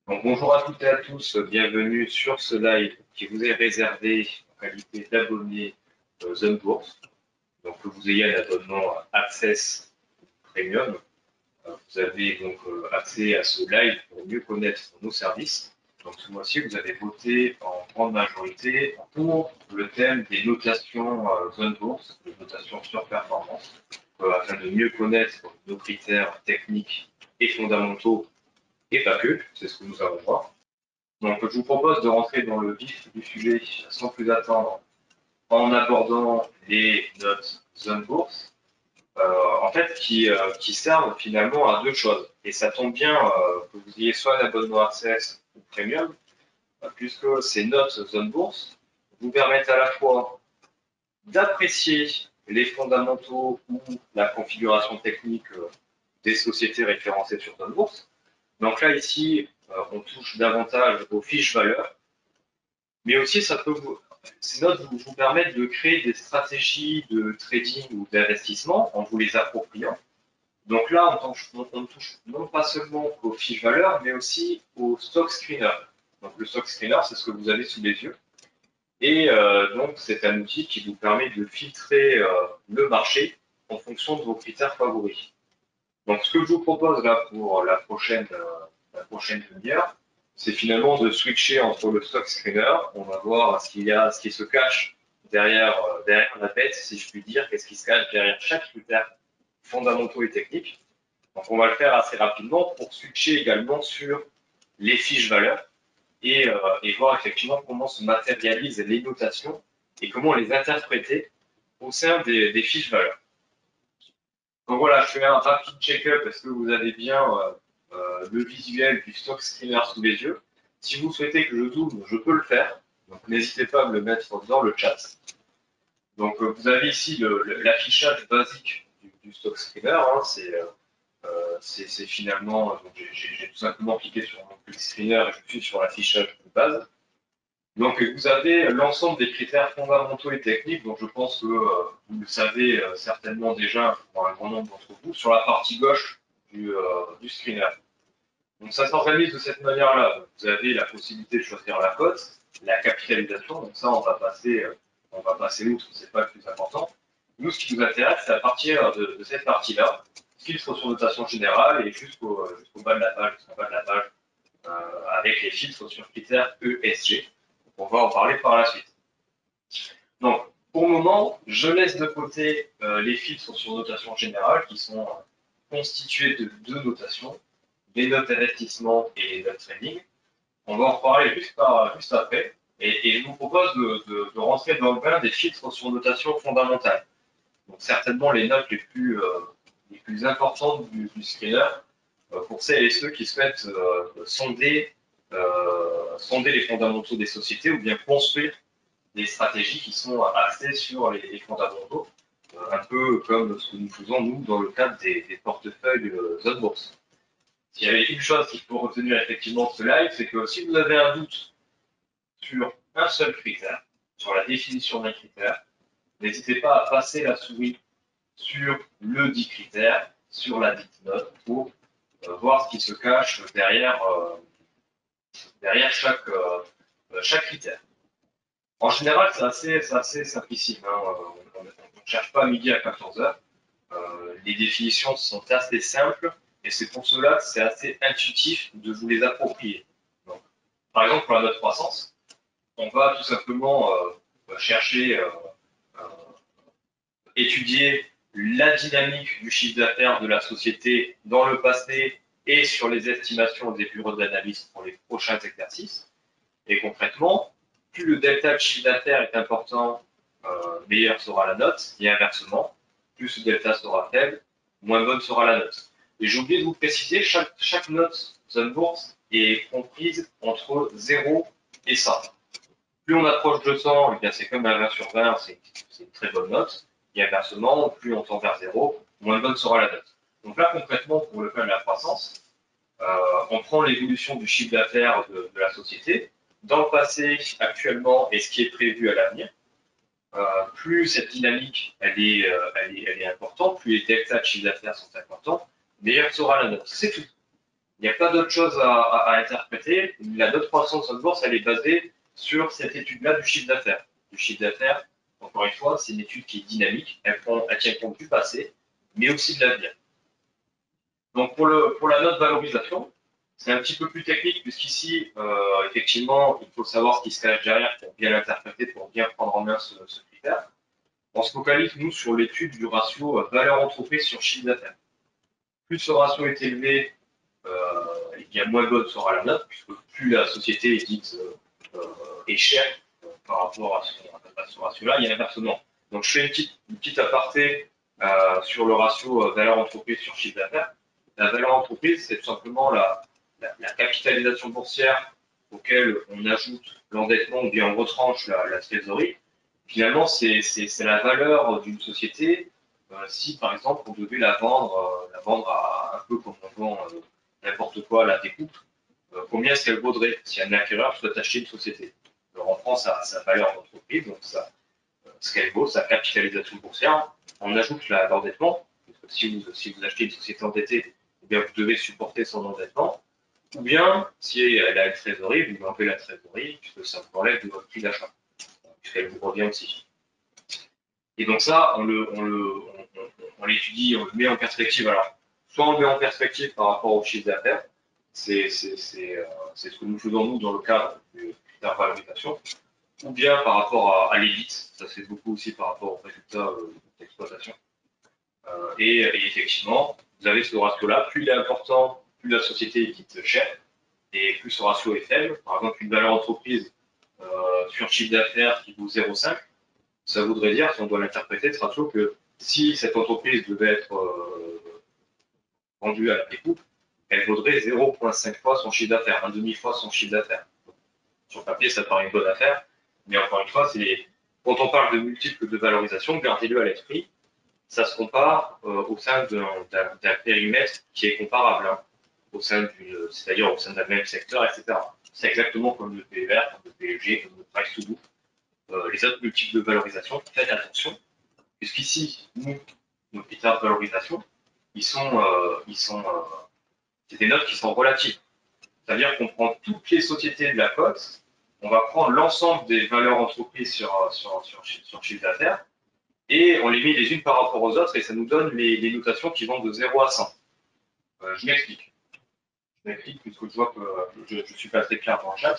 Donc, bonjour à toutes et à tous, bienvenue sur ce live qui vous est réservé en qualité d'abonné Zone Bourse. Donc, que vous ayez un abonnement Access Premium, vous avez donc accès à ce live pour mieux connaître nos services. Donc, ce mois-ci, vous avez voté en grande majorité pour le thème des notations Zone Bourse, des notations sur performance, afin de mieux connaître nos critères techniques et fondamentaux et pas que, c'est ce que nous allons voir. Donc, je vous propose de rentrer dans le vif du sujet sans plus attendre en abordant les notes zone bourse, en fait, qui servent finalement à deux choses. Et ça tombe bien que vous ayez soit un abonnement Access ou Premium, puisque ces notes zone bourse vous permettent à la fois d'apprécier les fondamentaux ou la configuration technique des sociétés référencées sur zone bourse. Donc là, ici, on touche davantage aux fiches valeurs, mais aussi ça peut vous, ces notes vous permettent de créer des stratégies de trading ou d'investissement en vous les appropriant. Donc là, on touche non pas seulement aux fiches valeurs, mais aussi au stock screener. Donc le stock screener, c'est ce que vous avez sous les yeux. Et donc c'est un outil qui vous permet de filtrer le marché en fonction de vos critères favoris. Donc, ce que je vous propose là pour la prochaine demi-heure, c'est finalement de switcher entre le stock screener. On va voir ce qui se cache derrière la bête, si je puis dire, qu'est-ce qui se cache derrière chaque critère fondamentaux et techniques. Donc, on va le faire assez rapidement pour switcher également sur les fiches valeurs et voir effectivement comment se matérialisent les notations et comment les interpréter au sein des fiches valeurs. Donc voilà, je fais un rapide check-up. Est-ce que vous avez bien le visuel du stock screener sous les yeux? Si vous souhaitez que je zoome, je peux le faire. Donc n'hésitez pas à me le mettre dans le chat. Donc vous avez ici l'affichage basique du stock screener. Hein, c'est finalement, j'ai tout simplement cliqué sur mon click screener et je suis sur l'affichage de base. Donc vous avez l'ensemble des critères fondamentaux et techniques, donc je pense que vous le savez certainement déjà pour un grand nombre d'entre vous, sur la partie gauche du screener. Donc ça s'organise de cette manière-là. Vous avez la possibilité de choisir la cote, la capitalisation, donc ça on va passer outre, c'est pas le plus important. Nous, ce qui nous intéresse, c'est à partir de cette partie-là, filtre sur notation générale et jusqu'au bas de la page, jusqu'au bas de la page, avec les filtres sur critères ESG. On va en parler par la suite. Donc, pour le moment, je laisse de côté les filtres sur notation générale qui sont constitués de deux notations, les notes d'investissement et les notes trading. On va en reparler juste après. Et je vous propose de rentrer dans le bain des filtres sur notation fondamentale. Donc, certainement les notes les plus importantes du screener pour celles et ceux qui souhaitent sonder les fondamentaux des sociétés ou bien construire des stratégies qui sont axées sur les fondamentaux, un peu comme ce que nous faisons nous dans le cadre des portefeuilles zone bourse. S'il y avait une chose qu'il faut retenir effectivement de ce live, c'est que si vous avez un doute sur un seul critère, sur la définition d'un critère, n'hésitez pas à passer la souris sur le dit critère, sur la dite note, pour voir ce qui se cache derrière chaque critère. En général, c'est assez simplissime. Hein. On ne cherche pas à midi à 14 heures. Les définitions sont assez simples et c'est pour cela que c'est assez intuitif de vous les approprier. Donc, par exemple, pour la note croissance, on va tout simplement chercher, étudier la dynamique du chiffre d'affaires de la société dans le passé et sur les estimations des bureaux d'analyse pour les prochains exercices. Et concrètement, plus le delta de chiffre d'affaires est important, meilleure sera la note, et inversement, plus ce delta sera faible, moins bonne sera la note. Et j'ai oublié de vous préciser, chaque note zone bourse est comprise entre 0 et 100. Plus on approche de 100, eh c'est comme un 20 sur 20, c'est une très bonne note. Et inversement, plus on tend vers 0, moins bonne sera la note. Donc là, concrètement, pour le cas de la croissance, on prend l'évolution du chiffre d'affaires de la société, dans le passé, actuellement, et ce qui est prévu à l'avenir. Plus cette dynamique elle est importante, plus les deltas de chiffre d'affaires sont importants, meilleure sera la note. C'est tout. Il n'y a pas d'autre chose à interpréter. La note croissance de bourse, elle est basée sur cette étude-là du chiffre d'affaires. Le chiffre d'affaires, encore une fois, c'est une étude qui est dynamique. Elle tient compte du passé, mais aussi de l'avenir. Donc pour la note valorisation, c'est un petit peu plus technique puisqu'ici, effectivement, il faut savoir ce qui se cache derrière pour bien l'interpréter, pour bien prendre en main ce critère. On se focalise, nous, sur l'étude du ratio valeur entreprise sur chiffre d'affaires. Plus ce ratio est élevé, eh bien moins bonne sera la note, puisque plus la société est dite est chère par rapport à ce ratio-là, il y a inversement. Donc je fais une petite aparté sur le ratio valeur entreprise sur chiffre d'affaires. La valeur entreprise, c'est tout simplement la capitalisation boursière auquel on ajoute l'endettement ou bien on retranche la trésorerie. Finalement, c'est la valeur d'une société si, par exemple, on devait la vendre à un peu comme on vend n'importe quoi à la découpe, combien est-ce qu'elle vaudrait si un acquéreur souhaite acheter une société? Alors, on prend sa valeur d'entreprise, donc ce qu'elle vaut, sa capitalisation boursière, on ajoute l'endettement. Si vous achetez une société endettée, eh bien, vous devez supporter son endettement. Ou bien, si elle a une trésorerie, vous enlevez la trésorerie, puisque ça vous enlève de votre prix d'achat, puisqu'elle vous revient aussi. Et donc ça, on l'étudie, on le met en perspective. Alors, soit on le met en perspective par rapport au chiffre d'affaires, c'est ce que nous faisons nous dans le cadre du critère valorisation, ou bien par rapport à l'ébit, ça c'est beaucoup aussi par rapport aux résultats d'exploitation. Et effectivement, vous avez ce ratio-là, plus il est important, plus la société est dite chère, et plus ce ratio est faible. Par exemple, une valeur entreprise sur chiffre d'affaires qui vaut 0,5, ça voudrait dire, si on doit l'interpréter, ce ratio, que si cette entreprise devait être vendue à la découpe, elle vaudrait 0,5 fois son chiffre d'affaires, un demi-fois son chiffre d'affaires. Sur le papier, ça paraît une bonne affaire, mais encore une fois, quand on parle de multiples de valorisation, gardez-le à l'esprit, ça se compare au sein d'un périmètre qui est comparable, hein, c'est-à-dire au sein d'un même secteur, etc. C'est exactement comme le PER, comme le PEG, comme le price to book, les autres multiples de valorisation. Faites attention, puisqu'ici, nos critères de valorisation, c'est des notes qui sont relatives. C'est-à-dire qu'on prend toutes les sociétés de la cote, on va prendre l'ensemble des valeurs entreprises sur chiffre d'affaires, et on les met les unes par rapport aux autres, et ça nous donne les notations qui vont de 0 à 100. Je m'explique. Puisque je vois que je ne suis pas très clair dans le chat.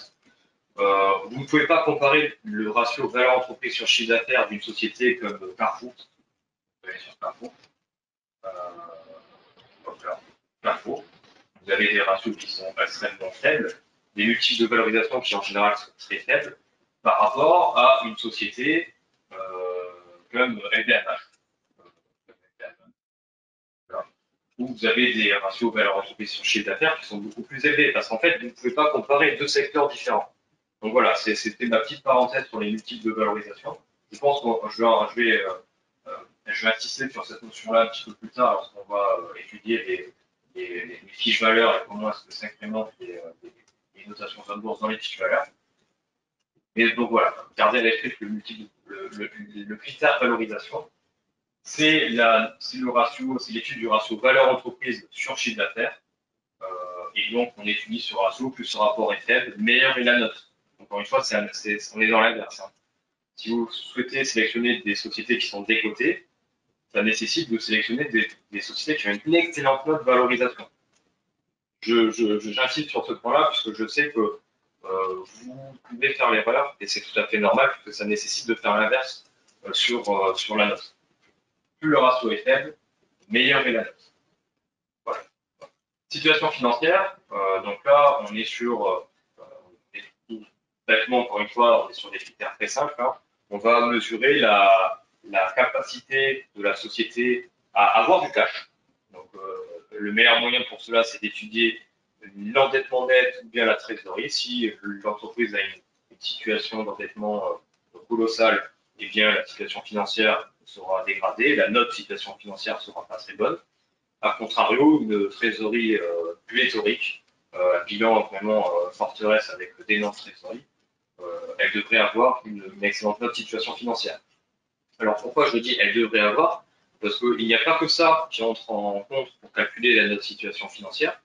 Vous ne pouvez pas comparer le ratio valeur entreprise sur chiffre d'affaires d'une société comme Carrefour. Vous allez sur Carrefour. Euh, Carrefour. Vous avez des ratios qui sont extrêmement faibles, des multiples de valorisation qui en général sont très faibles par rapport à une société comme LVMH. Où vous avez des ratios valeur entreprise sur chiffre d'affaires qui sont beaucoup plus élevés, parce qu'en fait, vous ne pouvez pas comparer deux secteurs différents. Donc voilà, c'était ma petite parenthèse sur les multiples de valorisation. Je pense que je vais insister sur cette notion-là un petit peu plus tard lorsqu'on va étudier les fiches valeurs et comment est-ce que s'incrémentent les notations de bourse dans les fiches valeurs. Mais donc voilà, gardez à l'esprit que le critère valorisation, c'est le ratio, c'est l'étude du ratio valeur entreprise sur chiffre d'affaires. Et donc, on étudie ce ratio, plus ce rapport est faible, meilleure est la note. Encore une fois, on est dans l'inverse. Hein. Si vous souhaitez sélectionner des sociétés qui sont décotées, ça nécessite de sélectionner des sociétés qui ont une excellente note de valorisation. J'insiste sur ce point-là, puisque je sais que vous pouvez faire l'erreur, et c'est tout à fait normal, puisque ça nécessite de faire l'inverse sur la note. Plus le ratio est faible, meilleure est la note. Voilà. Situation financière, donc là, on est sur, bêtement, encore une fois, on est sur des critères très simples. Hein. On va mesurer la capacité de la société à avoir du cash. Donc, le meilleur moyen pour cela, c'est d'étudier l'endettement net ou bien la trésorerie. Si l'entreprise a une situation d'endettement colossale, eh bien, la situation financière sera dégradée, la note situation financière sera pas très bonne. A contrario, une trésorerie pléthorique, un bilan vraiment forteresse avec d'énormes trésoreries, elle devrait avoir une excellente note situation financière. Alors pourquoi je dis elle devrait avoir? Parce qu'il n'y a pas que ça qui entre en compte pour calculer la note situation financière.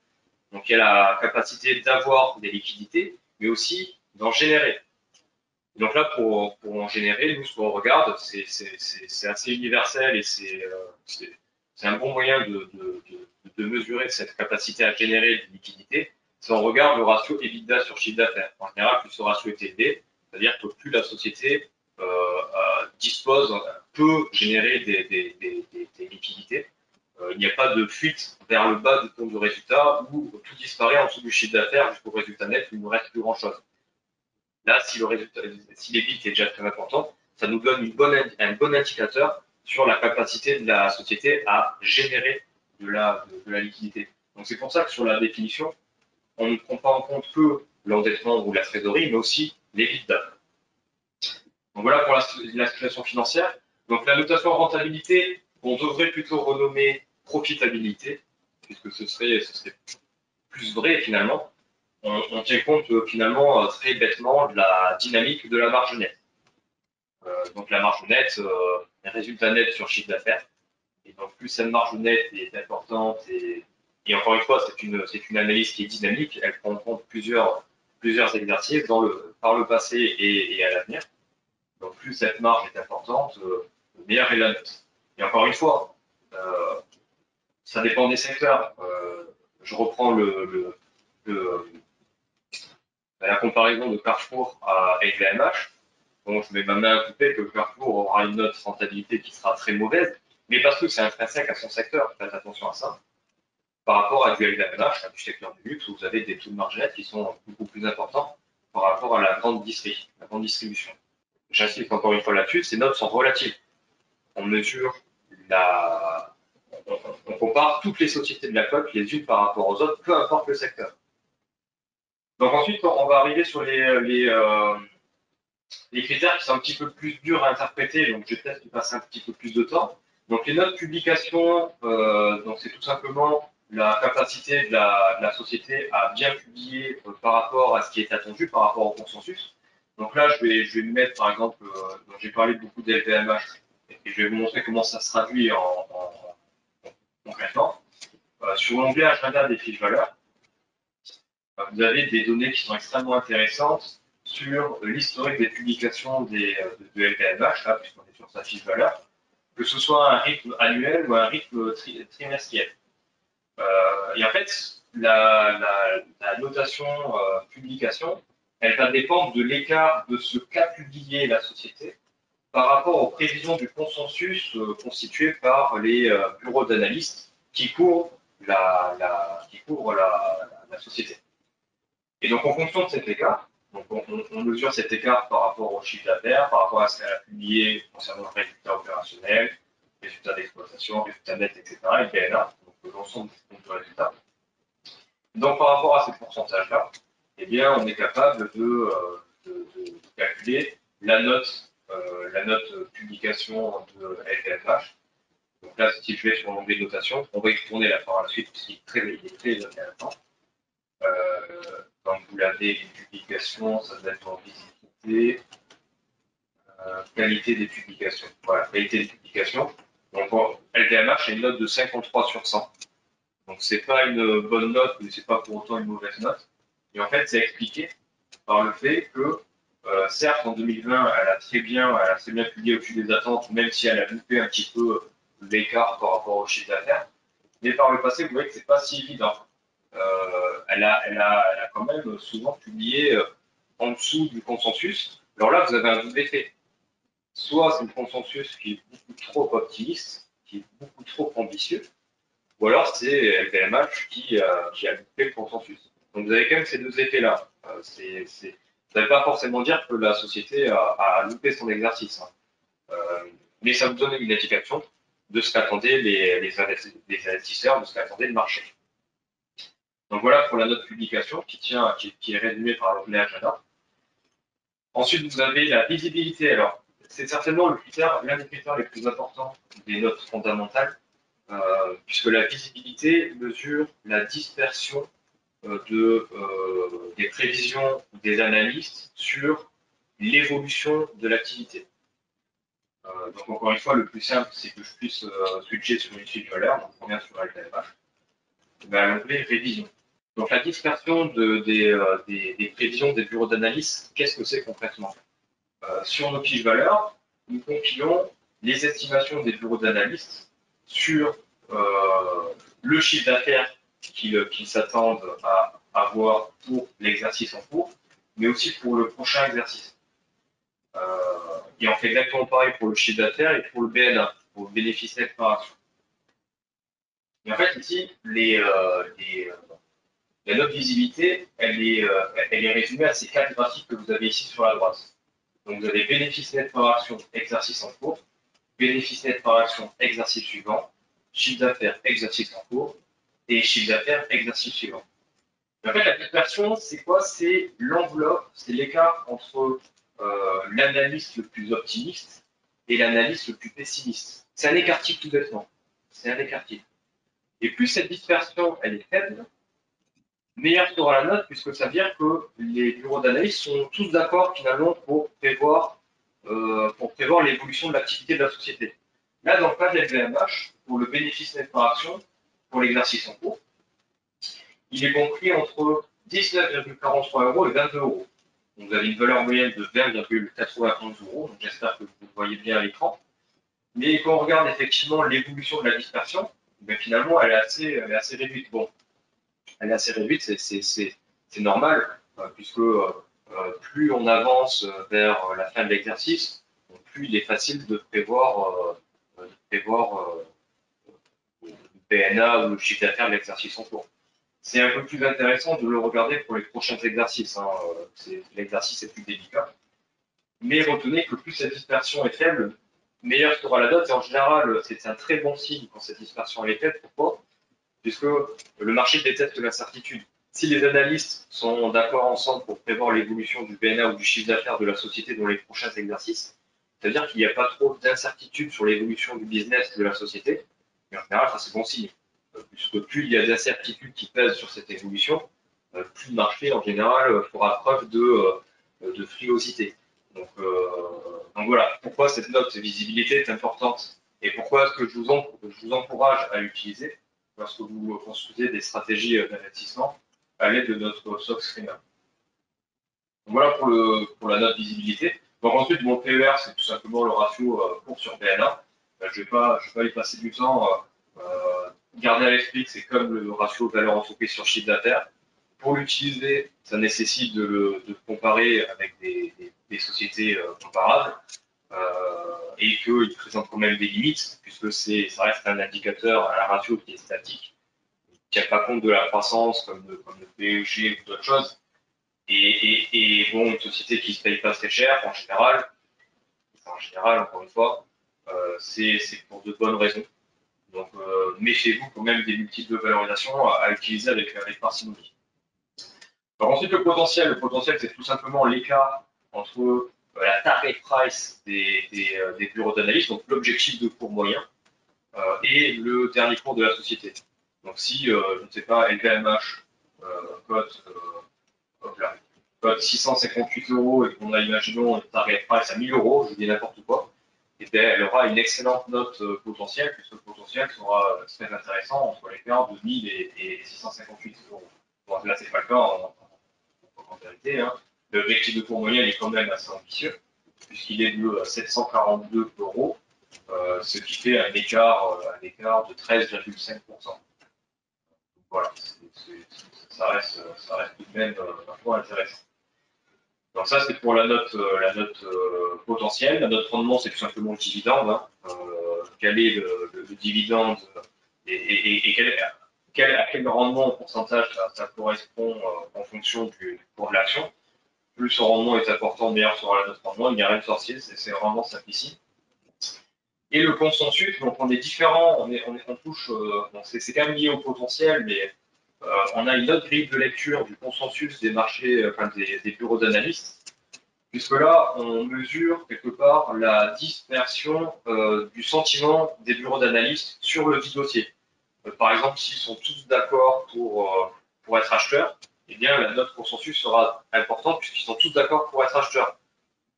Donc il y a la capacité d'avoir des liquidités, mais aussi d'en générer. Donc là, pour en générer, nous, ce qu'on regarde, c'est assez universel et c'est un bon moyen de mesurer cette capacité à générer de liquidité. Si on regarde le ratio EBITDA sur chiffre d'affaires, en général, plus ce ratio est élevé, c'est-à-dire que plus la société peut générer des liquidités. Il n'y a pas de fuite vers le bas du compte de résultat où tout disparaît en dessous du chiffre d'affaires jusqu'au résultat net où il ne reste plus grand-chose. Là, si l'EBIT est déjà très important, ça nous donne un bon indicateur sur la capacité de la société à générer de la liquidité. Donc c'est pour ça que sur la définition, on ne prend pas en compte que l'endettement ou la trésorerie, mais aussi l'EBITDA. Donc voilà pour la situation financière. Donc la notation rentabilité, on devrait plutôt renommer profitabilité, puisque ce serait plus vrai finalement. On tient compte finalement très bêtement de la dynamique de la marge nette. Donc la marge nette, un résultat net sur chiffre d'affaires. Et donc plus cette marge nette est importante, et encore une fois, c'est une analyse qui est dynamique, elle prend en compte plusieurs exercices par le passé et à l'avenir. Donc plus cette marge est importante, meilleure est la note. Et encore une fois, ça dépend des secteurs. Je reprends la comparaison de Carrefour à LVMH. Bon, je mets ma main à couper que Carrefour aura une note rentabilité qui sera très mauvaise, mais parce que c'est intrinsèque à son secteur, faites attention à ça. Par rapport à du LVMH, du secteur du luxe, où vous avez des taux de marge nette qui sont beaucoup plus importants par rapport à la grande distribution. J'insiste encore une fois là-dessus, ces notes sont relatives. On mesure on compare toutes les sociétés de la cote les unes par rapport aux autres, peu importe le secteur. Donc ensuite, on va arriver sur les critères qui sont un petit peu plus durs à interpréter, donc je vais peut-être y passer un petit peu plus de temps. Donc les notes publication, donc c'est tout simplement la capacité de la société à bien publier par rapport à ce qui est attendu, par rapport au consensus. Donc là, je vais me mettre, par exemple, j'ai parlé beaucoup de LVMH, et je vais vous montrer comment ça se traduit concrètement. Sur l'onglet agenda des fiches valeurs, vous avez des données qui sont extrêmement intéressantes sur l'historique des publications de LVMH, là, puisqu'on est sur sa fiche valeur, que ce soit un rythme annuel ou un rythme trimestriel. Et en fait, la notation publication, elle va dépendre de l'écart de ce qu'a publié la société par rapport aux prévisions du consensus constitué par les bureaux d'analystes qui couvrent la société. Et donc, en fonction de cet écart, donc on mesure cet écart par rapport au chiffre d'affaires, par rapport à ce qu'elle a publié concernant le résultat opérationnel, résultat d'exploitation, résultat net, etc., et PNA, donc l'ensemble du compte de résultat. Donc, par rapport à ces pourcentages-là, eh bien, on est capable de calculer la note publication de LVMH. Donc là, si je vais sur l'onglet notation, on va y retourner là par la suite, parce qu'il est très intéressant. Donc vous l'avez, une publication, ça doit être en visibilité, qualité des publications. Voilà, qualité des publications. Donc LVMH a une note de 53 sur 100. Donc c'est pas une bonne note, mais c'est pas pour autant une mauvaise note. Et en fait, c'est expliqué par le fait que, certes, en 2020, elle a très bien publié au-dessus des attentes, même si elle a loupé un petit peu l'écart par rapport au chiffre d'affaires. Mais par le passé, vous voyez que c'est pas si évident. Elle a quand même souvent publié en dessous du consensus. Alors là, vous avez un double effet. Soit c'est le consensus qui est beaucoup trop optimiste, qui est beaucoup trop ambitieux, ou alors c'est LVMH qui a loupé le consensus. Donc vous avez quand même ces deux effets-là. Ça ne veut pas forcément dire que la société a loupé son exercice, hein. Mais ça vous donne une indication de ce qu'attendaient les investisseurs, de ce qu'attendait le marché. Donc voilà pour la note publication qui est résumée par l'onglet agenda. Ensuite, vous avez la visibilité. Alors, c'est certainement l'un des critères les plus importants des notes fondamentales, puisque la visibilité mesure la dispersion des prévisions des analystes sur l'évolution de l'activité. Donc encore une fois, le plus simple, c'est que je puisse switcher sur une fiche de valeur, donc on revient sur LVMH, à l'onglet révision. Donc la dispersion des prévisions des bureaux d'analyse, qu'est-ce que c'est concrètement? Sur nos fiches valeurs, nous compilons les estimations des bureaux d'analyse sur le chiffre d'affaires qu'ils s'attendent à avoir pour l'exercice en cours, mais aussi pour le prochain exercice. Et on fait exactement pareil pour le chiffre d'affaires et pour le BNA, pour le bénéfice net par action. Et en fait, ici, la note visibilité, elle est résumée à ces 4 graphiques que vous avez ici sur la droite. Donc, vous avez bénéfice net par action, exercice en cours, bénéfice net par action, exercice suivant, chiffre d'affaires, exercice en cours, et chiffre d'affaires, exercice suivant. Et en fait, la dispersion, c'est quoi? C'est l'enveloppe, c'est l'écart entre l'analyste le plus optimiste et l'analyste le plus pessimiste. C'est un écart-type tout bêtement. C'est un écart-type. Et plus cette dispersion, elle est faible, meilleure sera la note, puisque ça veut dire que les bureaux d'analyse sont tous d'accord finalement pour prévoir l'évolution de l'activité de la société. Là, dans le cas de LVMH, pour le bénéfice net par action, pour l'exercice en cours, il est compris entre 19,43 euros et 22 euros. Donc, vous avez une valeur moyenne de 20,91 euros, donc j'espère que vous le voyez bien à l'écran. Mais quand on regarde effectivement l'évolution de la dispersion, ben finalement, elle est assez réduite. Bon, elle est assez réduite, c'est normal, puisque plus on avance vers la fin de l'exercice, plus il est facile de prévoir le PNA ou le chiffre d'affaires de l'exercice en cours. C'est un peu plus intéressant de le regarder pour les prochains exercices. Hein. L'exercice est plus délicat. Mais retenez que plus cette dispersion est faible, meilleure sera la note. Et en général, c'est un très bon signe quand cette dispersion est faible. Pourquoi? Puisque le marché détecte l'incertitude. Si les analystes sont d'accord ensemble pour prévoir l'évolution du BNA ou du chiffre d'affaires de la société dans les prochains exercices, c'est-à-dire qu'il n'y a pas trop d'incertitude sur l'évolution du business de la société, et en général, ça c'est bon signe. Puisque plus il y a d'incertitudes qui pèsent sur cette évolution, plus le marché en général fera preuve de frilosité. Donc voilà, pourquoi cette note de visibilité est importante et pourquoi est-ce que je vous encourage à l'utiliser lorsque vous construisez des stratégies d'investissement à l'aide de notre SOX Screener. Voilà pour la note visibilité. Donc ensuite, mon PER, c'est tout simplement le ratio cours sur PNA. Je ne vais pas y passer du temps. Gardez à l'esprit que c'est comme le ratio valeur entreprise sur chiffre d'affaires. Pour l'utiliser, ça nécessite de le comparer avec des sociétés comparables et qu'il présente quand même des limites, puisque ça reste un indicateur, un ratio qui est statique, qui ne tient pas compte de la croissance comme le PEG ou d'autres choses. Et bon, une société qui ne se paye pas très cher, en général, encore une fois, c'est pour de bonnes raisons. Donc, méfiez-vous quand même des multiples de valorisation à utiliser avec parcimonie. Alors ensuite, le potentiel, c'est tout simplement l'écart entre la target price des bureaux d'analyse, donc l'objectif de cours moyen, et le dernier cours de la société. Donc si, je ne sais pas, LVMH cote 658 euros et qu'on a, imaginons, une target price à 1000 euros, je dis n'importe quoi, et bien, elle aura une excellente note potentielle, puisque le potentiel sera très intéressant entre l'écart de 1000 et 658 euros. Bon, là, c'est pas le cas en vérité. Hein. L'objectif de cours moyen est quand même assez ambitieux, puisqu'il est de 742 euros, ce qui fait un écart de 13,5%. Voilà, ça reste tout de même parfois intéressant. Donc ça, c'est pour la note potentielle. La note rendement, c'est tout simplement le dividende. Hein. Quel est le dividende et à quel rendement en pourcentage ça correspond en fonction du cours de l'action. Plus ce rendement est important, meilleur sera la note rendement. Il n'y a rien de sorcier, c'est vraiment simplifié. Et le consensus, donc on est différent, on touche, c'est quand même lié au potentiel, mais on a une autre grille de lecture du consensus des marchés, des bureaux d'analystes, puisque là, on mesure quelque part la dispersion du sentiment des bureaux d'analystes sur le dit dossier. Par exemple, s'ils sont tous d'accord pour être acheteurs, eh bien la note consensus sera importante puisqu'ils sont tous d'accord pour être acheteurs.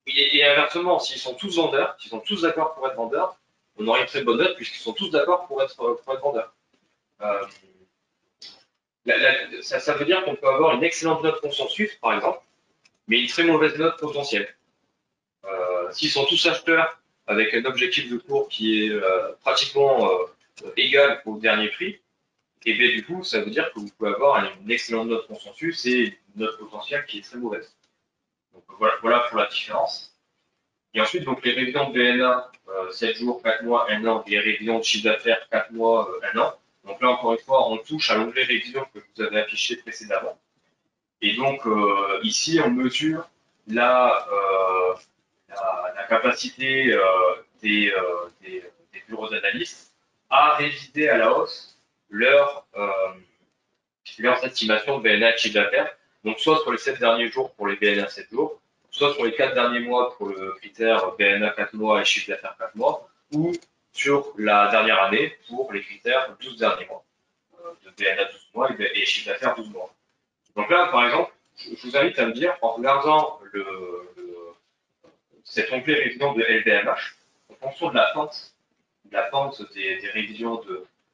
Et inversement, s'ils sont tous vendeurs, s'ils sont tous d'accord pour être vendeurs, on aura une très bonne note puisqu'ils sont tous d'accord pour être vendeurs. Ça veut dire qu'on peut avoir une excellente note consensus, par exemple, mais une très mauvaise note potentielle. S'ils sont tous acheteurs avec un objectif de cours qui est pratiquement égal au dernier prix, et bien du coup, ça veut dire que vous pouvez avoir une excellente note consensus et une note potentielle qui est très mauvaise. Donc voilà pour la différence. Et ensuite, donc les révisions de BNA, 7 jours, 4 mois, 1 an, et les révisions de chiffre d'affaires, 4 mois, 1 an. Donc là, encore une fois, on touche à l'onglet révision que je vous avais affiché précédemment. Et donc, ici, on mesure la, la capacité des bureaux d'analystes à réviser à la hausse leurs estimations de BNA et de chiffre d'affaires. Donc, soit sur les 7 derniers jours pour les BNA 7 jours, soit sur les 4 derniers mois pour le critère BNA 4 mois et chiffre d'affaires 4 mois, ou sur la dernière année pour les critères 12 derniers mois, de BNA 12 mois et chiffre d'affaires 12 mois. Donc là, par exemple, je vous invite à me dire, en regardant cet onglet révision de LVMH, en fonction de la pente des révisions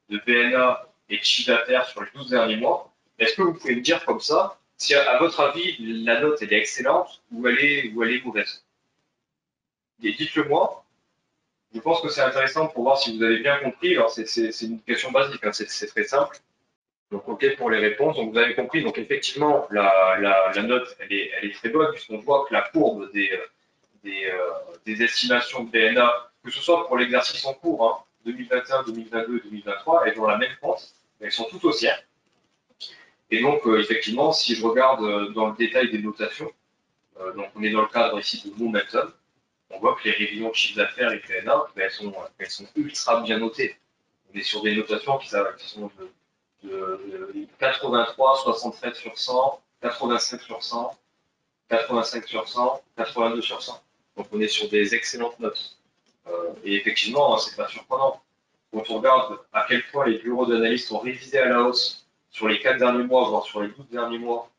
de BNA et de chiffre d'affaires sur les 12 derniers mois, est-ce que vous pouvez me dire comme ça, si à votre avis, la note elle est excellente ou elle est mauvaise? Et dites-le moi, je pense que c'est intéressant pour voir si vous avez bien compris. Alors, c'est une question basique, hein, c'est très simple. Donc, OK pour les réponses. Donc, vous avez compris. Donc, effectivement, la note, elle est très bonne, puisqu'on voit que la courbe des, euh, des estimations de BNA, que ce soit pour l'exercice en cours, hein, 2021, 2022, 2023, elles ont la même pente. Elles sont toutes haussières. Et donc, effectivement, si je regarde dans le détail des notations, donc on est dans le cadre ici de Momentum, on voit que les révisions de chiffre d'affaires et PNA, elles sont ultra bien notées. On est sur des notations qui sont de 83, 73 sur 100, 85 sur 100, 85 sur 100, 82 sur 100. Donc on est sur des excellentes notes. Et effectivement, c'est pas surprenant. Quand on regarde à quel point les bureaux d'analystes ont révisé à la hausse sur les 4 derniers mois, voire sur les 12 derniers mois,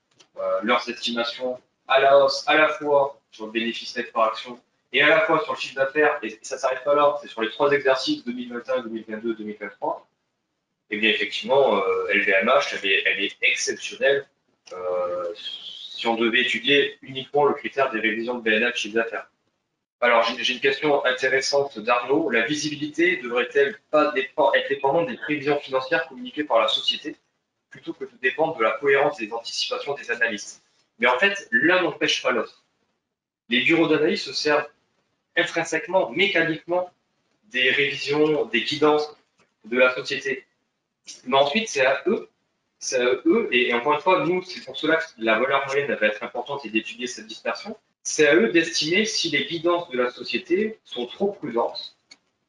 leurs estimations à la hausse, à la fois sur le bénéfice net par action et à la fois sur le chiffre d'affaires, et ça ne s'arrête pas là, c'est sur les 3 exercices 2021, 2022, 2023, et bien effectivement, LVMH, elle est exceptionnelle si on devait étudier uniquement le critère des révisions de BNA de chiffre d'affaires. Alors, j'ai une question intéressante d'Arnaud. La visibilité devrait-elle pas être dépendante des prévisions financières communiquées par la société plutôt que de dépendre de la cohérence des anticipations des analystes? Mais en fait, l'un n'empêche pas l'autre. Les bureaux d'analyse se servent intrinsèquement, mécaniquement, des révisions, des guidances de la société. Mais ensuite, c'est à eux, et encore une fois, nous, c'est pour cela que la valeur moyenne va être importante et d'étudier cette dispersion. C'est à eux d'estimer si les guidances de la société sont trop prudentes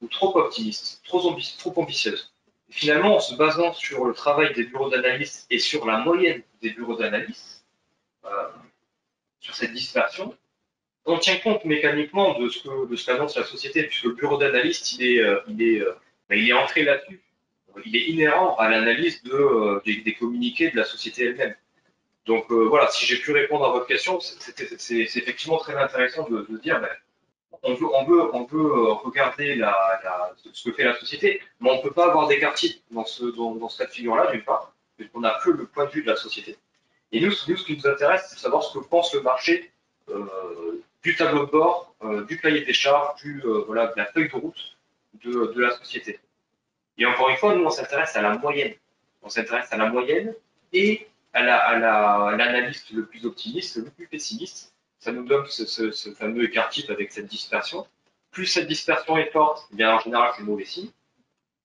ou trop optimistes, trop ambitieuses. Et finalement, en se basant sur le travail des bureaux d'analyse et sur la moyenne des bureaux d'analyse, euh, sur cette dispersion, on tient compte mécaniquement de ce qu'annonce la société, puisque le bureau d'analyste, il est entré là-dessus. Il est inhérent à l'analyse des communiqués de la société elle-même. Donc voilà, si j'ai pu répondre à votre question, c'est effectivement très intéressant de dire, ben, on veut regarder ce que fait la société, mais on ne peut pas avoir d'écart type dans ce cas de figure-là, d'une part, puisqu'on n'a que le point de vue de la société. Et nous, ce qui nous intéresse, c'est de savoir ce que pense le marché du tableau de bord, du cahier des charges, voilà, de la feuille de route de la société. Et encore une fois, nous, on s'intéresse à la moyenne. On s'intéresse à la moyenne et à l'analyste le plus optimiste, le plus pessimiste. Ça nous donne ce fameux écart type avec cette dispersion. Plus cette dispersion est forte, eh bien, en général, c'est mauvais signe.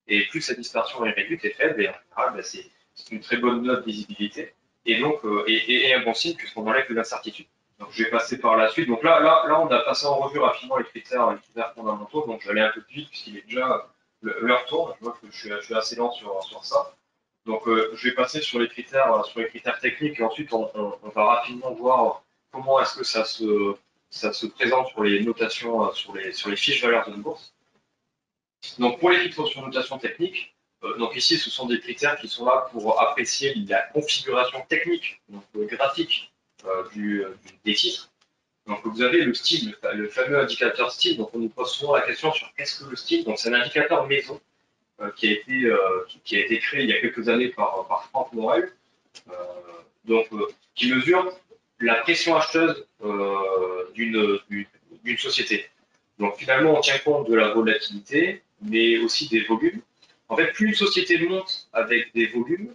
Et plus cette dispersion est réduite et faible, et en général, ben, c'est une très bonne note de visibilité. Et donc, et un bon signe puisqu'on enlève de l'incertitude. Donc, je vais passer par la suite. Donc là, on a passé en revue rapidement les critères fondamentaux. Donc, je vais aller un peu plus vite puisqu'il est déjà l'heure tourne. Je vois que je suis assez lent sur ça. Donc, je vais passer sur les critères techniques et ensuite, on va rapidement voir comment est-ce que ça se présente sur les notations, sur les fiches valeurs de bourse. Donc, pour les critères sur notation technique, donc ici, ce sont des critères qui sont là pour apprécier la configuration technique, donc graphique des titres. Donc, vous avez le style, le fameux indicateur style. Donc, on nous pose souvent la question sur qu'est-ce que le style. Donc, c'est un indicateur maison qui a été créé il y a quelques années par Franck Morel. qui mesure la pression acheteuse d'une société. Donc finalement, on tient compte de la volatilité, mais aussi des volumes. En fait, plus une société monte avec des volumes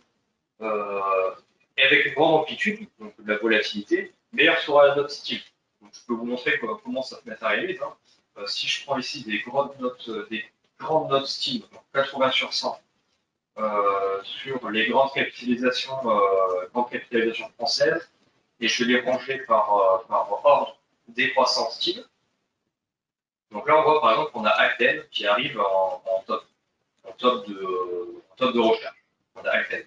et avec une grande amplitude, donc de la volatilité, meilleur sera notre style. Donc, je peux vous montrer comment ça se matérialise. Hein. Si je prends ici des grandes notes Steam, 80 sur 100, sur les grandes capitalisations françaises, et je vais les ranger par ordre décroissant Steam. Donc là, on voit par exemple qu'on a Actel qui arrive en top de recherche. On a Actel.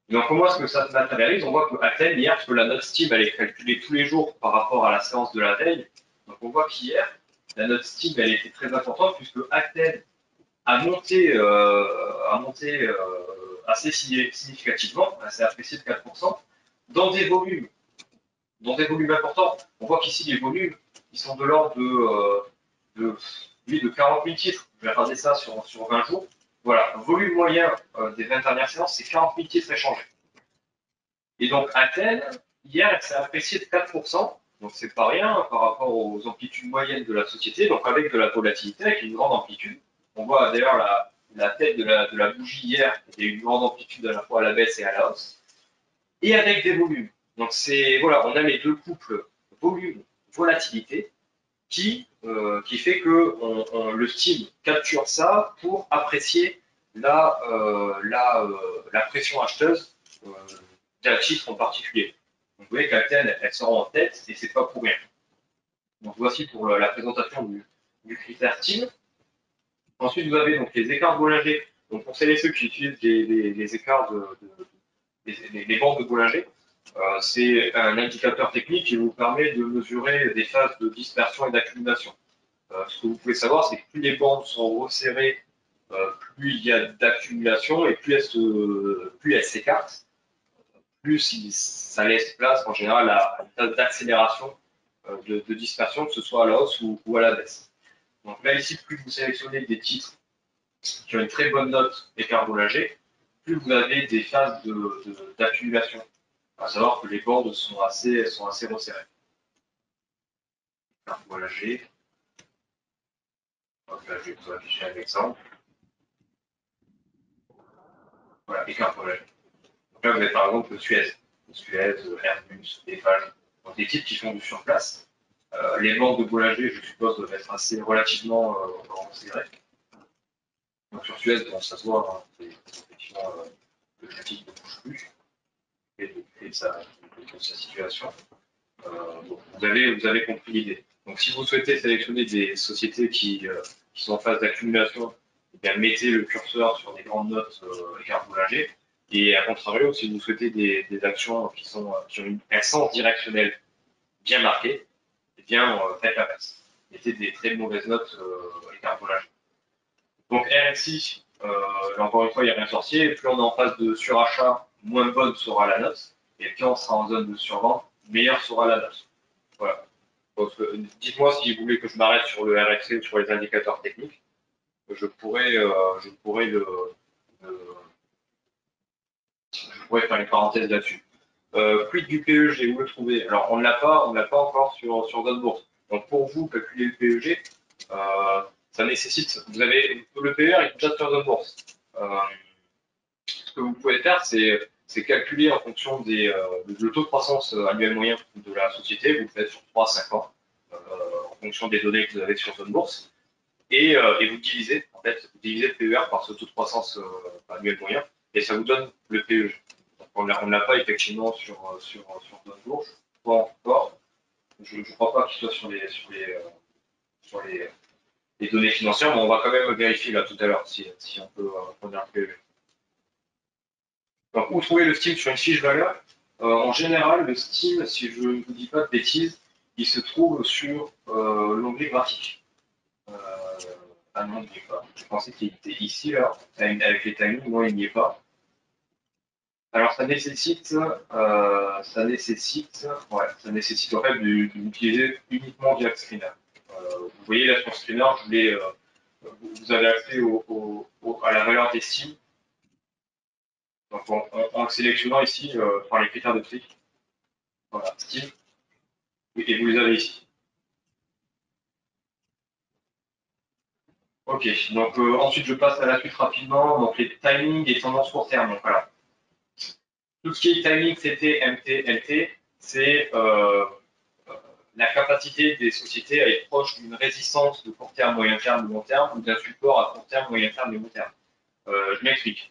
Donc comment est-ce que ça se matérialise? On voit que Actel, hier, parce que la note Steam, elle est calculée tous les jours par rapport à la séance de la veille. Donc on voit qu'hier, la note Steam, elle était très importante puisque Actel a monté assez significativement, assez apprécié de 4%, dans des volumes importants. On voit qu'ici, les volumes, ils sont de l'ordre de 40 000 titres. Je vais regarder ça sur 20 jours. Voilà, volume moyen des 20 dernières séances, c'est 40 000 titres échangés. Et donc, Athènes, hier, elle s'est appréciée de 4%. Donc, c'est pas rien par rapport aux amplitudes moyennes de la société. Donc, avec de la volatilité, avec une grande amplitude. On voit d'ailleurs la tête de la bougie hier, il y a une grande amplitude à la fois à la baisse et à la hausse. Et avec des volumes. Donc, voilà, on a les deux couples volume-volatilité qui fait que le Steam capture ça pour apprécier la pression acheteuse d'un titre en particulier. Donc, vous voyez qu'Athènes, elle sort en tête et c'est pas pour rien. Donc voici pour la présentation du critère Steam. Ensuite, vous avez donc les écarts de Bollinger. Donc pour celles et ceux qui utilisent les écarts les bandes de Bollinger, c'est un indicateur technique qui vous permet de mesurer des phases de dispersion et d'accumulation. Ce que vous pouvez savoir, c'est que plus les bandes sont resserrées, plus il y a d'accumulation et plus elles s'écartent, plus ça laisse place en général à une phase d'accélération de dispersion, que ce soit à la hausse ou à la baisse. Donc là, ici, plus vous sélectionnez des titres qui ont une très bonne note écart Bollinger, plus vous avez des phases d'accumulation. À savoir que les bandes sont assez resserrées. Écart Bollinger. Donc là, je vais vous afficher un exemple. Voilà, écart Bollinger. Donc là, vous avez par exemple Suez, Airbus, Eiffage, donc des titres qui font du surplace. Les bandes de Bollinger, je suppose, doivent être relativement resserrées. Donc sur Suez, bon, ça se voit, hein, c'est effectivement le trafic ne bouge plus et de sa situation. Donc vous avez compris l'idée. Donc si vous souhaitez sélectionner des sociétés qui sont en phase d'accumulation, eh bien, mettez le curseur sur des grandes notes écart Bollinger. Et à contrario, si vous souhaitez des actions qui ont un sens directionnel bien marqué, eh bien faites l'inverse. Mettez des très mauvaises notes écart Bollinger. Donc RSI, encore une fois, il n'y a rien de sorcier. Plus on est en phase de surachat, moins bonne sera la note. Et plus on sera en zone de survente, meilleure sera la note. Voilà. Dites-moi si vous voulez que je m'arrête sur le RSI ou sur les indicateurs techniques. Je pourrais faire une parenthèse là-dessus. Quid du PEG, où le trouver? Alors, on ne l'a pas encore sur notre bourse. Donc, pour vous, calculer le PEG, ça nécessite, vous avez le PER est déjà sur notre bourse. Ce que vous pouvez faire, c'est calculer en fonction de taux de croissance annuel moyen de la société. Vous le faites sur 3-5 ans, en fonction des données que vous avez sur zone bourse. Et vous divisez, en fait, vous divisez le PER par ce taux de croissance annuel moyen, et ça vous donne le PEG. Donc, on ne l'a pas effectivement sur zone bourse, pas encore. Je ne crois pas qu'il soit sur les données financières, mais on va quand même vérifier là tout à l'heure si on peut prendre un PEG. Donc, où trouver le Steam sur une fiche valeur? En général, le Steam, si je ne vous dis pas de bêtises, il se trouve sur l'onglet graphique. Ah non, il n'y est pas. Je pensais qu'il était ici, là, avec les timings. Non, il n'y est pas. Alors, ça nécessite en fait d'utiliser uniquement via Screener. Vous voyez là sur Screener, vous avez accès à la valeur des Steam Donc en le sélectionnant ici par les critères de prix, voilà, style, et vous les avez ici. Ok, donc ensuite je passe à la suite rapidement, donc les timings et tendances court terme. Donc voilà, tout ce qui est timing, CT, MT, LT, c'est la capacité des sociétés à être proche d'une résistance de court terme, moyen terme, long terme, ou d'un support à court terme, moyen terme et long terme. Je m'explique.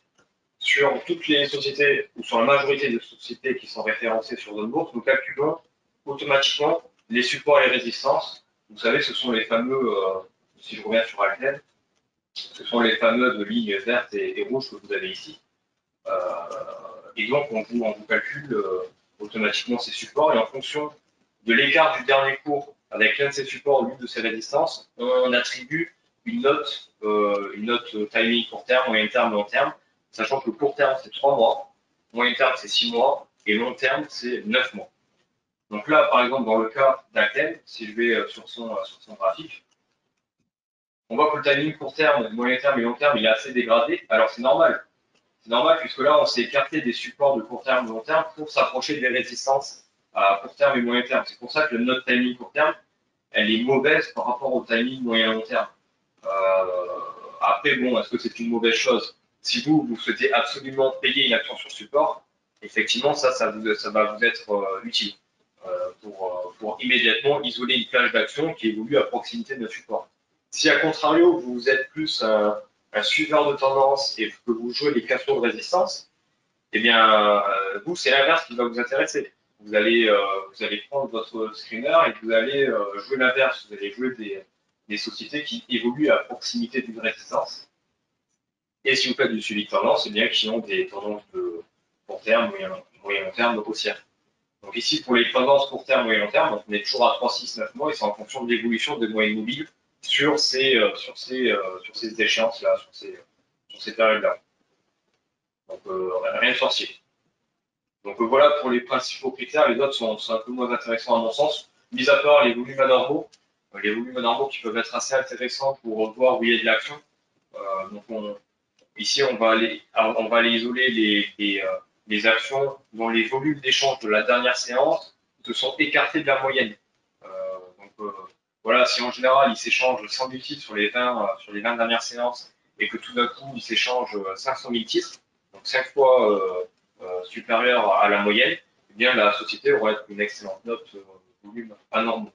Sur toutes les sociétés, ou sur la majorité des sociétés qui sont référencées sur zone bourse, nous calculons automatiquement les supports et les résistances. Vous savez, ce sont les fameux, si je reviens sur Alten, ce sont les fameuses lignes vertes et rouges que vous avez ici. Euh, et donc, on vous calcule automatiquement ces supports, et en fonction de l'écart du dernier cours avec l'un de ces supports ou l'une de ces résistances, on attribue une note timing court terme, moyen terme, long terme, sachant que court terme c'est 3 mois, moyen terme c'est 6 mois, et long terme c'est 9 mois. Donc là, par exemple, dans le cas d'Alten, si je vais sur son graphique, on voit que le timing court terme, moyen terme et long terme, il est assez dégradé. Alors c'est normal. C'est normal puisque là, on s'est écarté des supports de court terme et long terme pour s'approcher des résistances à court terme et moyen terme. C'est pour ça que notre timing court terme, elle est mauvaise par rapport au timing moyen long terme. Euh, Après, bon, est-ce que c'est une mauvaise chose? Si vous souhaitez absolument payer une action sur support, effectivement, ça va vous être utile pour immédiatement isoler une plage d'action qui évolue à proximité de notre support. Si à contrario, vous êtes plus un suiveur de tendance et que vous jouez les captures de résistance, eh bien, vous, c'est l'inverse qui va vous intéresser. Vous allez prendre votre screener et vous allez jouer l'inverse. Vous allez jouer des sociétés qui évoluent à proximité d'une résistance. Et si vous faites du suivi de tendance, eh bien, qui ont des tendances de court terme, moyen long terme haussières. Donc ici, pour les tendances court terme, moyen long terme, donc on est toujours à 3, 6, 9 mois et c'est en fonction de l'évolution des moyennes mobiles sur ces échéances-là, sur ces périodes-là. Donc rien de sorcier. Donc voilà pour les principaux critères, les autres sont un peu moins intéressants à mon sens, mis à part les volumes anormaux qui peuvent être assez intéressants pour voir où il y a de l'action. Donc ici, on va aller isoler les actions dont les volumes d'échange de la dernière séance se sont écartés de la moyenne. Euh, donc voilà, si en général il s'échange 100 000 titres sur les 20 dernières séances et que tout d'un coup il s'échange 500 000 titres, donc 5 fois supérieur à la moyenne, eh bien la société aura une excellente note volume anormal.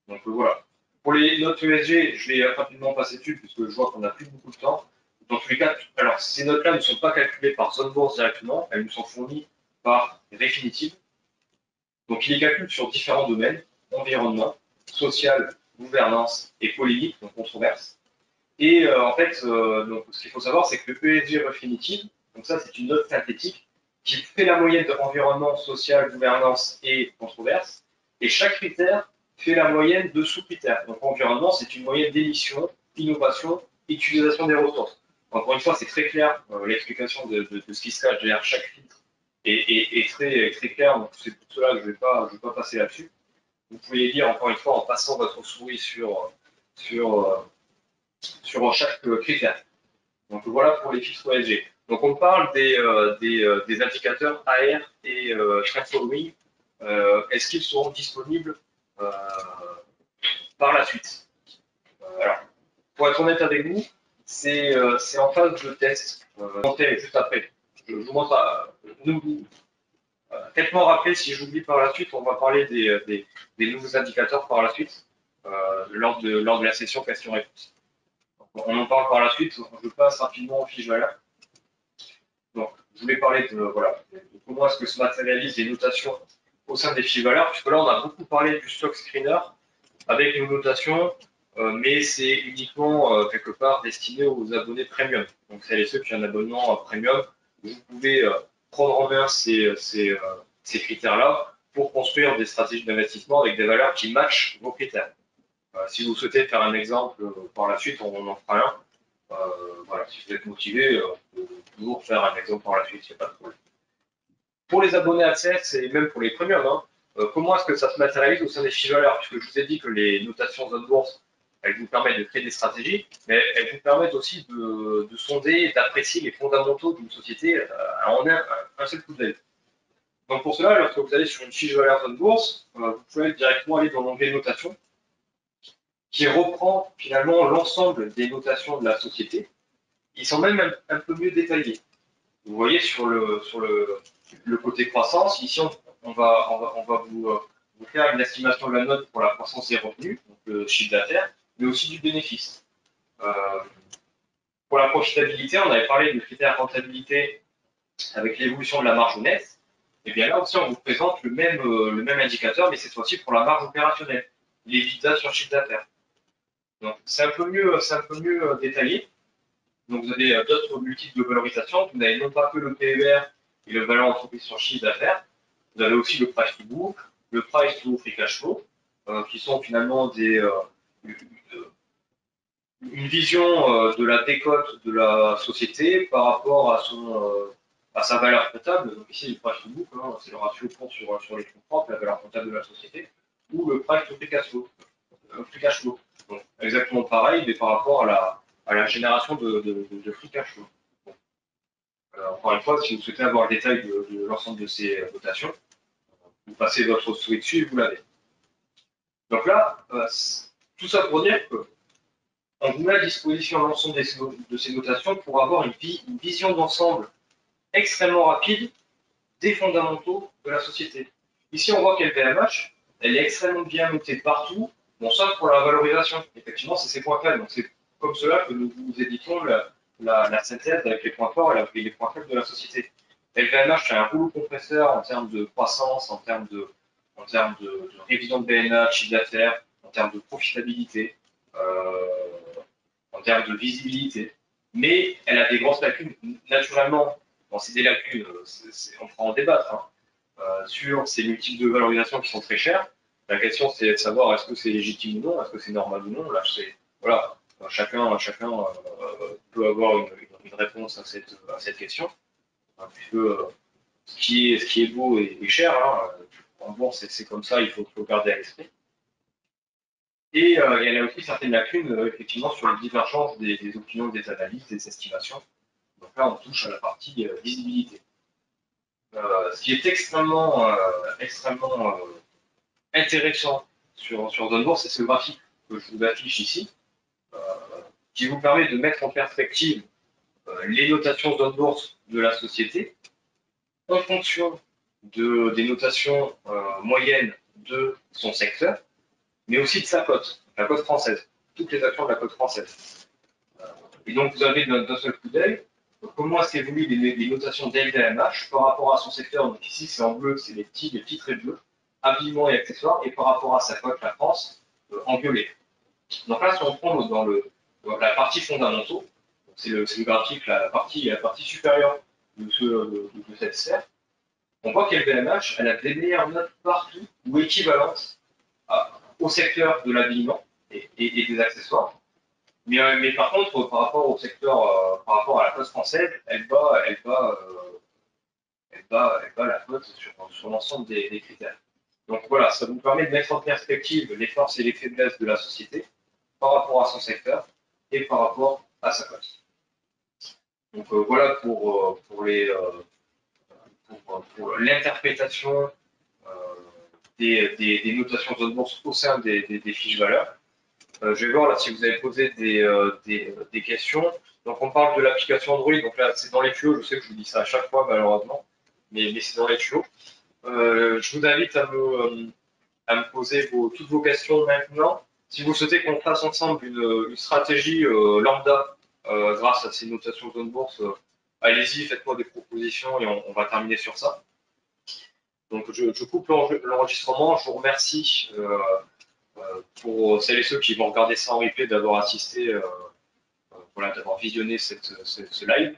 Donc voilà. Pour les notes ESG, je vais rapidement passer dessus puisque je vois qu'on n'a plus beaucoup de temps. Dans tous les cas, alors ces notes-là ne sont pas calculées par zone bourse directement, elles nous sont fournies par Refinitiv. Donc il les calcule sur différents domaines, environnement, social, gouvernance et polémique, donc controverse. Et en fait, donc, ce qu'il faut savoir, c'est que le ESG Refinitiv, donc ça c'est une note synthétique, qui fait la moyenne de environnement, social, gouvernance et controverse. Et chaque critère fait la moyenne de sous-critères. Donc environnement, c'est une moyenne d'émission, innovation, utilisation des ressources. Encore une fois, c'est très clair, l'explication de ce qui se cache derrière chaque filtre est très claire, donc c'est pour cela que je ne vais pas passer là-dessus. Vous pouvez lire encore une fois en passant votre souris sur chaque critère. Donc voilà pour les filtres ESG. Donc on parle des indicateurs AR et Trend Following. Est-ce qu'ils seront disponibles par la suite? Alors, pour être honnête avec vous, c'est en phase de test. Montrer juste après. Je vous montre. Faites-moi rappeler si j'oublie par la suite. On va parler des nouveaux indicateurs par la suite lors de la session questions-réponses. On en parle par la suite. Je passe rapidement aux fiches valeurs. Donc, je voulais parler de comment est-ce que se matérialisent les notations au sein des fiches valeurs, puisque là, on a beaucoup parlé du stock screener avec nos notations, mais c'est uniquement quelque part destiné aux abonnés premium. Donc, c'est ceux qui ont un abonnement premium. Vous pouvez prendre en main ces critères-là pour construire des stratégies d'investissement avec des valeurs qui matchent vos critères. Si vous souhaitez faire un exemple par la suite, on en fera un. Voilà, si vous êtes motivé, vous pouvez toujours faire un exemple par la suite, il n'y a pas de problème. Pour les abonnés Access et même pour les premiums, comment est-ce que ça se matérialise au sein des fiches valeurs? Puisque je vous ai dit que les notations zone bourse, elles vous permettent de créer des stratégies, mais elles vous permettent aussi de sonder, d'apprécier les fondamentaux d'une société en un seul coup d'œil. Donc pour cela, lorsque vous allez sur une fiche de valeur zone bourse, vous pouvez directement aller dans l'onglet notation, qui reprend finalement l'ensemble des notations de la société. Ils sont même un peu mieux détaillés. Vous voyez sur le côté croissance, ici on va vous faire une estimation de la note pour la croissance des revenus, donc le chiffre d'affaires, mais aussi du bénéfice. Pour la profitabilité, on avait parlé du critère rentabilité avec l'évolution de la marge nette. Et bien là aussi, on vous présente le même indicateur, mais cette fois-ci pour la marge opérationnelle, l'EBITDA sur chiffre d'affaires. Donc c'est un peu mieux détaillé. Donc vous avez d'autres multiples de valorisation. Vous n'avez non pas que le PER et le valeur entreprise sur chiffre d'affaires. Vous avez aussi le price to book, le price to free cash flow, qui sont finalement une vision de la décote de la société par rapport à sa valeur comptable. Donc ici, le price to book, hein, c'est le ratio court sur les fonds propres, la valeur comptable de la société, ou le price to free cash flow. Donc, exactement pareil, mais par rapport à la génération de free cash flow. Encore une fois, si vous souhaitez avoir le détail de l'ensemble de ces notations, vous passez votre souris dessus et vous l'avez. Donc là, tout ça pour dire que on vous met à disposition l'ensemble de ces notations pour avoir une vision d'ensemble extrêmement rapide des fondamentaux de la société. Ici, on voit qu'LVMH, elle est extrêmement bien notée partout, bon, sauf pour la valorisation. Effectivement, c'est ses points faibles. Donc, c'est comme cela que nous vous éditons la synthèse avec les points forts et les points faibles de la société. LVMH, c'est un rouleau compresseur en termes de croissance, en termes de révision de BNA, de chiffre d'affaires, en termes de profitabilité, en termes de visibilité. Mais elle a des grosses lacunes. Naturellement, bon, c'est des lacunes, on pourra en débattre, hein, sur ces multiples de valorisation qui sont très chers. La question, c'est de savoir est-ce que c'est légitime ou non, est-ce que c'est normal ou non. Là, voilà, chacun peut avoir une réponse à cette question, hein, puisque ce qui est beau est cher. Hein, en bourse, c'est comme ça, il faut garder à l'esprit. Et elle a aussi certaines lacunes, effectivement, sur les divergences des opinions, des analyses, des estimations. Donc là, on touche à la partie visibilité. Ce qui est extrêmement intéressant sur Zone Bourse, c'est ce graphique que je vous affiche ici, qui vous permet de mettre en perspective les notations Zone Bourse de la société en fonction des notations moyennes de son secteur, mais aussi de sa cote, la cote française, toutes les actions de la cote française. Et donc, vous avez d'un seul coup d'œil comment est-ce qu'évoluent les notations d'LVMH par rapport à son secteur. Donc ici, c'est en bleu, c'est les petits traits bleus, habillement et accessoires, et par rapport à sa cote, la France, en violet. Donc là, si on prend dans la partie fondamentaux, c'est le graphique, la partie supérieure de cette sphère, on voit qu'LVMH, elle a des meilleures notes partout ou équivalentes au secteur de l'habillement et des accessoires. Mais par contre, par rapport au secteur, par rapport à la cote française, elle bat la cote sur l'ensemble des critères. Donc voilà, ça vous permet de mettre en perspective les forces et les faiblesses de la société par rapport à son secteur et par rapport à sa cote. Donc voilà pour l'interprétation des notations zone bourse au sein des fiches valeurs. Je vais voir là si vous avez posé des questions. Donc on parle de l'application Android, donc là c'est dans les tuyaux, je sais que je vous dis ça à chaque fois malheureusement, mais c'est dans les tuyaux. Je vous invite à me poser toutes vos questions maintenant. Si vous souhaitez qu'on fasse ensemble une stratégie lambda grâce à ces notations zone bourse, allez-y, faites-moi des propositions et on va terminer sur ça. Donc je coupe l'enregistrement, je vous remercie pour celles et ceux qui vont regarder ça en replay d'avoir assisté, voilà, d'avoir visionné ce live.